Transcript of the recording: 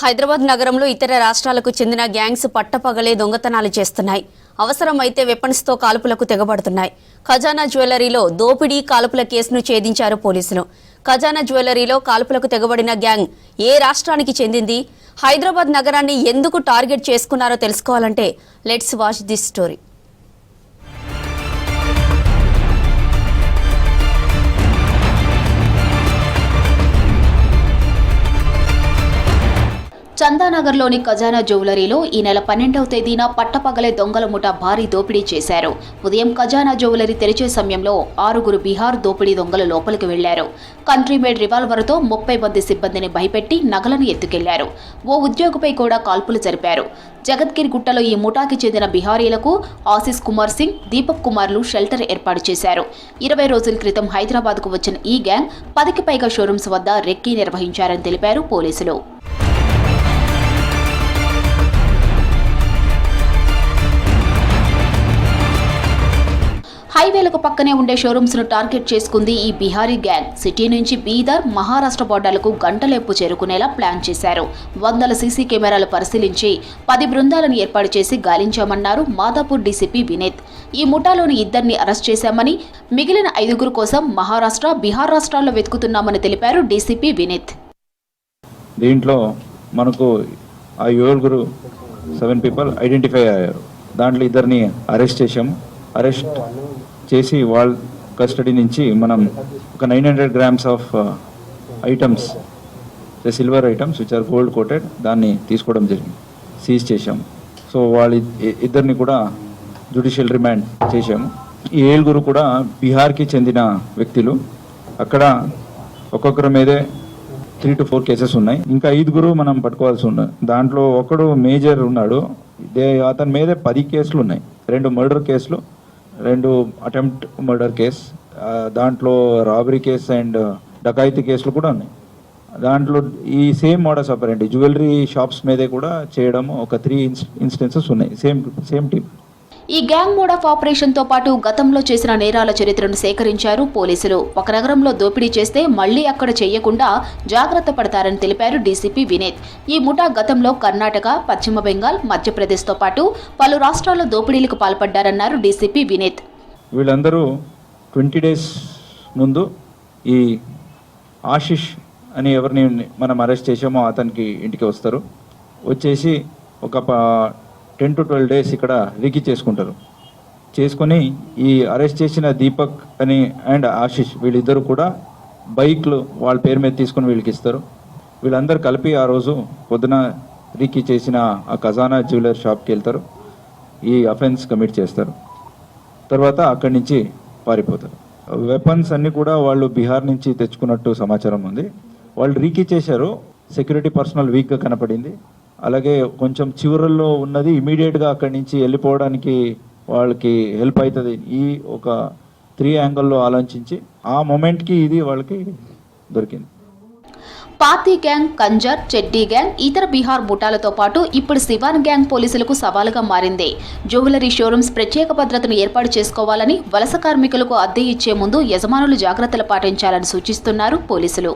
హైదరాబాద్ నగరంలో ఇతర రాష్ట్రాలకు చెందిన గ్యాంగ్స్ పట్టపగలే దొంగతనాలు చేస్తున్నాయి. అవసరమైతే వెపన్స్తో కాల్పులకు తెగబడుతున్నాయి. ఖజానా జ్యువెలరీలో దోపిడీ కాల్పుల కేసును ఛేదించారు పోలీసులు. ఖజానా జ్యువెలరీలో కాల్పులకు తెగబడిన గ్యాంగ్ ఏ రాష్ట్రానికి చెందింది? హైదరాబాద్ నగరాన్ని ఎందుకు టార్గెట్ చేసుకున్నారో తెలుసుకోవాలంటే లెట్స్ వాచ్ దిస్ స్టోరీ. చందానగర్లోని ఖజానా జ్యువెలరీలో ఈ నెల 12వ తేదీన పట్టపగలే దొంగల ముఠా భారీ దోపిడీ చేశారు. ఉదయం ఖజానా జ్యువెలరీ తెరిచే సమయంలో 6 బీహార్ దోపిడీ దొంగలు లోపలికి వెళ్లారు. కంట్రీ మేడ్ రివాల్వర్తో 30 మంది సిబ్బందిని భయపెట్టి నగలను ఎత్తుకెళ్లారు. ఓ ఉద్యోగిపై కూడా కాల్పులు జరిపారు. జగద్గిరి గుట్టలో ఈ ముఠాకి చెందిన బిహారీలకు ఆశీష్ కుమార్ సింగ్, దీపక్ కుమార్లు షెల్టర్ ఏర్పాటు చేశారు. 20 రోజుల క్రితం హైదరాబాద్కు వచ్చిన ఈ గ్యాంగ్ 10కి పైగా షోరూమ్స్ వద్ద రెక్కీ నిర్వహించారని తెలిపారు పోలీసులు. హైవేలకు పక్కనే ఉండే షోరూమ్స్ ను టార్గెట్ చేసుకుంది ఈ బిహారీ గ్యాంగ్. సిటీ నుంచి బీదర్, మహారాష్ట్ర బోర్డర్లకు గంటలేపు చేరుకునేలా ప్లాన్ చేశారు. 100 సీసీ కెమెరాలు పరిశీలించి 10 బృందాలను ఏర్పాటు చేసి గాలించామన్నారు మాదాపూర్ డీసీపీ వినీత్. ఈ ముఠాలోని 2ని అరెస్ట్ చేశామని, మిగిలిన 5 కోసం మహారాష్ట్ర, బీహార్ రాష్ట్రాల్లో వెతుకుతున్నామని తెలిపారు డీసీపీ వినీత్. దీంట్లో మనకు ఆ 7 పీపుల్ ఐడెంటిఫై అయ్యారు. దాంట్లో 2ని అరెస్ట్ చేశాము. అరెస్ట్ చేసి వాళ్ళ కస్టడీ నుంచి మనం ఒక 900 grams of items, silver items which are gold coated, దాన్ని తీసుకోవడం జరిగింది, సీజ్ చేశాము. సో వాళ్ళ 2ని కూడా జ్యుడిషియల్ రిమాండ్ చేశాము. ఈ 7 కూడా బీహార్కి చెందిన వ్యక్తులు. అక్కడ ఒక్కొక్కరి మీదే 3 to 4 కేసెస్ ఉన్నాయి. ఇంకా 5 మనం పట్టుకోవాల్సి ఉన్నాయి. దాంట్లో ఒకడు మేజర్ ఉన్నాడు. అతని మీదే 10 కేసులు ఉన్నాయి. 2 మర్డర్ కేసులు, 2 అటెంప్ట్ మర్డర్ కేసు, దాంట్లో రాబరీ కేసు అండ్ డకాయితీ కేసులు కూడా ఉన్నాయి. దాంట్లో ఈ సేమ్ మోడస్ ఆపరెండి జ్యువెలరీ షాప్స్ మీదే కూడా చేయడం ఒక 3 ఇన్స్టెన్సెస్ ఉన్నాయి. Same team. ఈ గ్యాంగ్ మోడ్ ఆఫ్ ఆపరేషన్ తో పాటు గతంలో చేసిన నేరాల చరిత్రను సేకరించారు పోలీసులు. ఒక నగరంలో దోపిడీ చేస్తే మళ్లీ అక్కడ చేయకుండా జాగ్రత్త పడతారని తెలిపారు డీసీపీ వినీత్. ఈ ముఠా గతంలో కర్ణాటక, పశ్చిమ బెంగాల్, మధ్యప్రదేశ్ తో పాటు పలు రాష్ట్రాల్లో దోపిడీలకు పాల్పడ్డారన్నారు డీసీపీ వినీత్. వీళ్ళందరూ 20 days ముందు ఈ ఆశీష్ అని ఎవరిని మనం అరెస్ట్ చేసామో అతనికి ఇంటికి వస్తారు. వచ్చేసి ఒక 10 to 12 days ఇక్కడ రీకి చేసుకొని ఈ అరెస్ట్ చేసిన దీపక్ అని అండ్ ఆశీష్ వీళ్ళిద్దరు కూడా బైక్లు వాళ్ళ పేరు మీద తీసుకుని వీళ్ళకి ఇస్తారు. వీళ్ళందరూ కలిపి ఆ రోజు పొద్దున రీకి చేసిన ఆ ఖజానా జ్యువెలరీ షాప్కి వెళ్తారు. ఈ అఫెన్స్ కమిట్ చేస్తారు. తర్వాత అక్కడి నుంచి పారిపోతారు. వెపన్స్ అన్నీ కూడా వాళ్ళు బీహార్ నుంచి తెచ్చుకున్నట్టు సమాచారం ఉంది. వాళ్ళు రీకి చేశారు. సెక్యూరిటీ పర్సనల్ వీక్గా కనపడింది. అలాగే కొంచెం చివరల్లో ఉన్నది ఇమీడియట్గా అక్కడి నుంచి వెళ్ళిపోవడానికి వాళ్ళకి హెల్ప్ అవుతుంది. ఈ ఒక 3 యాంగిల్లో ఆలోచించి ఆ మూమెంట్కి ఇది వాళ్ళకి దొరికింది. పాతి గ్యాంగ్, కంజర్, చెడ్డీ గ్యాంగ్, ఇతర బీహార్ ముఠాలతో పాటు ఇప్పుడు సివాన్ గ్యాంగ్ పోలీసులకు సవాలుగా మారింది. జ్యువెలరీ షోరూమ్స్ ప్రత్యేక భద్రతను ఏర్పాటు చేసుకోవాలని, వలస కార్మికులకు అద్దె ఇచ్చే ముందు యజమానులు జాగ్రత్తలు పాటించాలని సూచిస్తున్నారు పోలీసులు.